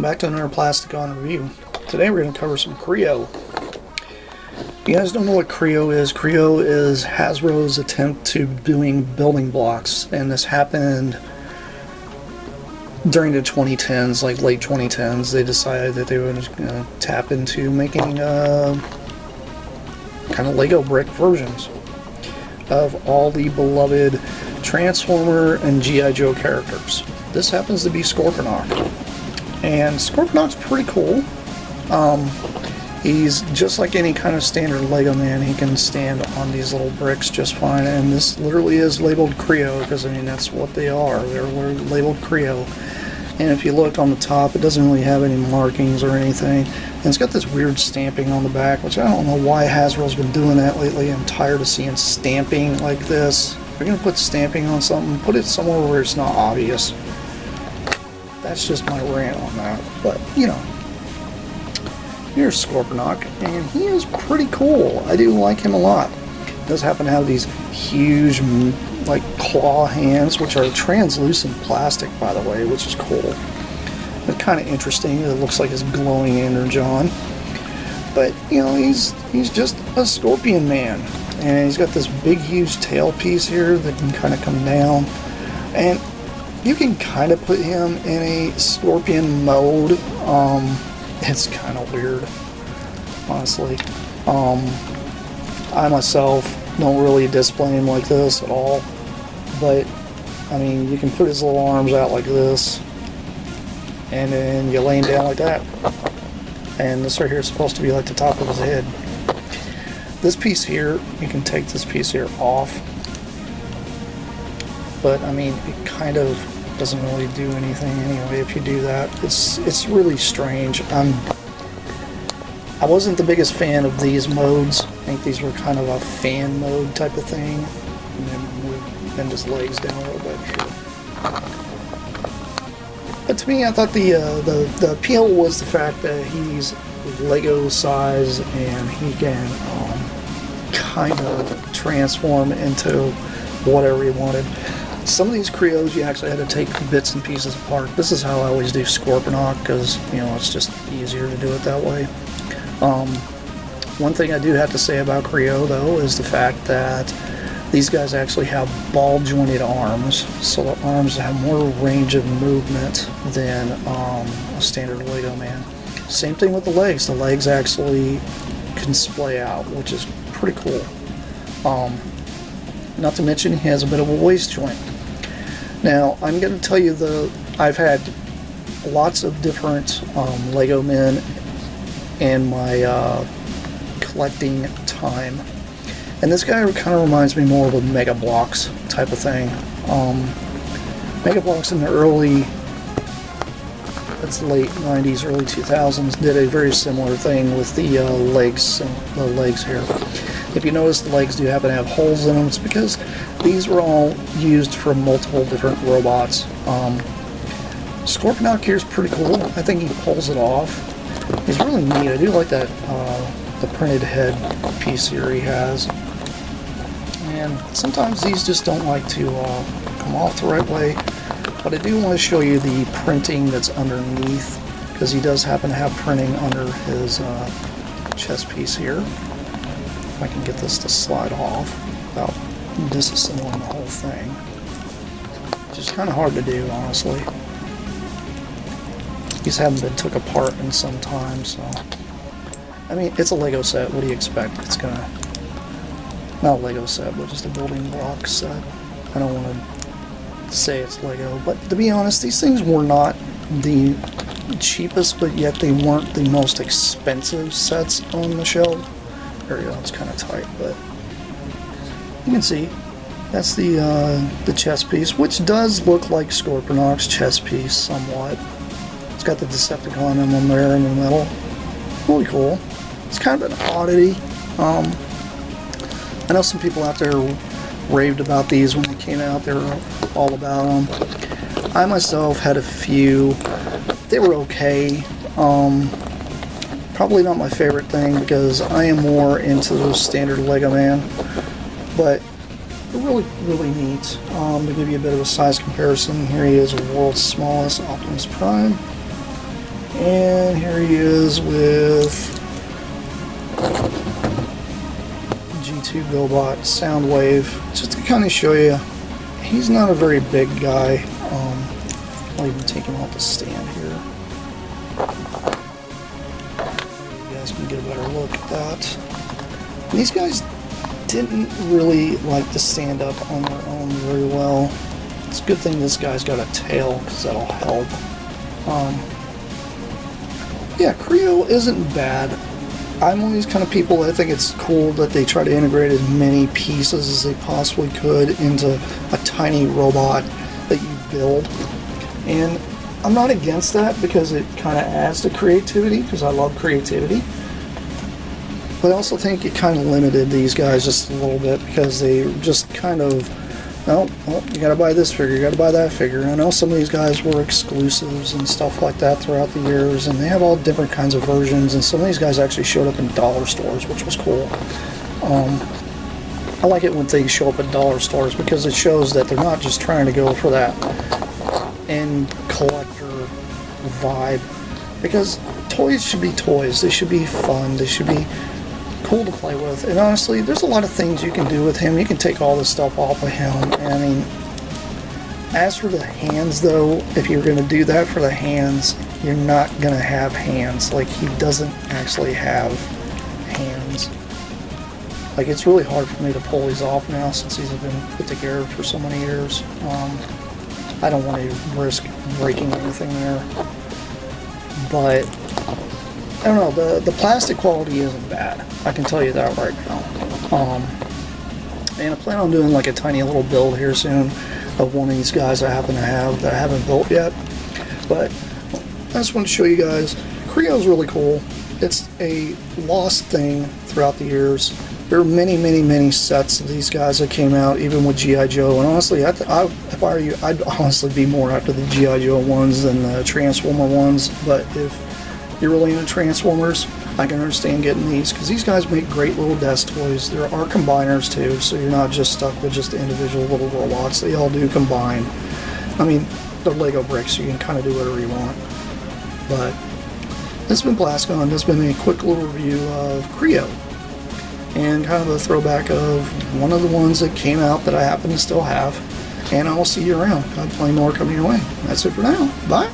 back to another Plasticon review. Today we're going to cover some Kreo. If you guys don't know what Kreo is Hasbro's attempt to doing building blocks, and this happened during the 2010s, like late 2010s. They decided that they were going to tap into making kind of Lego brick versions of all the beloved Transformer and G.I. Joe characters. This happens to be Scorponok. And Scorponok's pretty cool. He's just like any kind of standard Lego man. He can stand on these little bricks just fine. And this literally is labeled Kreo, because I mean that's what they are. They're labeled Kreo. And if you look on the top, it doesn't really have any markings or anything. And it's got this weird stamping on the back, which I don't know why Hasbro's been doing that lately. I'm tired of seeing stamping like this. If you're going to put stamping on something, put it somewhere where it's not obvious. That's just my rant on that. But, you know, here's Scorponok, and he is pretty cool. I do like him a lot. He does happen to have these huge, like, claw hands, which are translucent plastic, by the way, which is cool. It's kind of interesting. It looks like his glowing energon. But, you know, he's just a scorpion man. And he's got this big, huge tail piece here that can kind of come down. And you can kind of put him in a scorpion mode. It's kind of weird, honestly. I myself don't really display him like this at all. But, I mean, you can put his little arms out like this. And then you lay him down like that. And this right here is supposed to be like the top of his head. This piece here, you can take this piece here off. But, I mean, it kind of doesn't really do anything anyway if you do that. It's really strange. I wasn't the biggest fan of these modes. I think these were kind of a fan mode type of thing. And then bend his legs down a little bit here. But to me, I thought the appeal was the fact that he's Lego size and he can kind of transform into whatever he wanted. Some of these Kreos you actually had to take bits and pieces apart. This is how I always do Scorponok, because, you know, it's just easier to do it that way. One thing I do have to say about Kreo, though, is the fact that these guys actually have ball jointed arms, so the arms have more range of movement than a standard Lego man. Same thing with the legs. The legs actually can splay out, which is pretty cool. Not to mention he has a bit of a waist joint. Now, I'm going to tell you I've had lots of different Lego men in my collecting time. And this guy kind of reminds me more of a Mega Bloks type of thing. Mega Bloks in the late 90s, early 2000s, did a very similar thing with the legs here. If you notice, the legs do happen to have holes in them. It's because these were all used for multiple different robots. Scorponok here is pretty cool. I think he pulls it off. He's really neat. I do like that the printed head piece here he has. And sometimes these just don't like to come off the right way. But I do want to show you the printing that's underneath, because he does happen to have printing under his chest piece here. If I can get this to slide off without disassembling the whole thing. Which is kind of hard to do, honestly. These haven't been took apart in some time, so... I mean, it's a Lego set. What do you expect? It's gonna... Not a Lego set, but just a building block set. I don't want to say it's Lego, but to be honest, these things were not the cheapest, but yet they weren't the most expensive sets on the shelf. There we go, it's kind of tight, but you can see that's the chest piece, which does look like Scorponok's chest piece somewhat. It's got the Decepticon emblem there in the middle. Really cool. It's kind of an oddity. I know some people out there raved about these when they came out. They were all about them. I myself had a few. They were okay. Probably not my favorite thing, because I am more into the standard Lego man. But they're really, really neat. To give you a bit of a size comparison, here he is, world's smallest Optimus Prime. And here he is with G2 GoBot Soundwave. Just to kind of show you, he's not a very big guy. I'll even take him off the stand here. You guys can get a better look at that. And these guys didn't really like to stand up on their own very well. It's a good thing this guy's got a tail, because that'll help. Yeah, Kreo isn't bad. I'm one of these kind of people that I think it's cool that they try to integrate as many pieces as they possibly could into a tiny robot that you build. And I'm not against that because it kind of adds to creativity, because I love creativity. But I also think it kind of limited these guys just a little bit, because they just kind of, oh, you gotta buy this figure, you gotta buy that figure. I know some of these guys were exclusives and stuff like that throughout the years, and they have all different kinds of versions, and some of these guys actually showed up in dollar stores, which was cool. I like it when things show up at dollar stores, because it shows that they're not just trying to go for that end collector vibe, because toys should be toys. They should be fun, they should be cool to play with. And honestly, there's a lot of things you can do with him. You can take all this stuff off of him. And I mean, as for the hands though, if you're going to do that for the hands, you're not going to have hands. Like, he doesn't actually have hands. Like, it's really hard for me to pull these off now, since these have been put together for so many years. I don't want to risk breaking anything there. But I don't know, the plastic quality isn't bad. I can tell you that right now. And I plan on doing like a tiny little build here soon of one of these guys I happen to have that I haven't built yet. But I just want to show you guys, Kreo's really cool. It's a lost thing throughout the years. There are many, many, many sets of these guys that came out, even with G.I. Joe. And honestly, if I were you, I'd honestly be more after the G.I. Joe ones than the Transformer ones. But if you're really into Transformers, I can understand getting these, because these guys make great little desk toys. There are combiners too, so you're not just stuck with just the individual little robots. They all do combine. I mean, they're Lego bricks, so you can kind of do whatever you want. But this has been Plasticon. This has been a quick little review of Kreo, and kind of a throwback of one of the ones that came out that I happen to still have. And I will see you around. Got plenty more coming your way. That's it for now. Bye.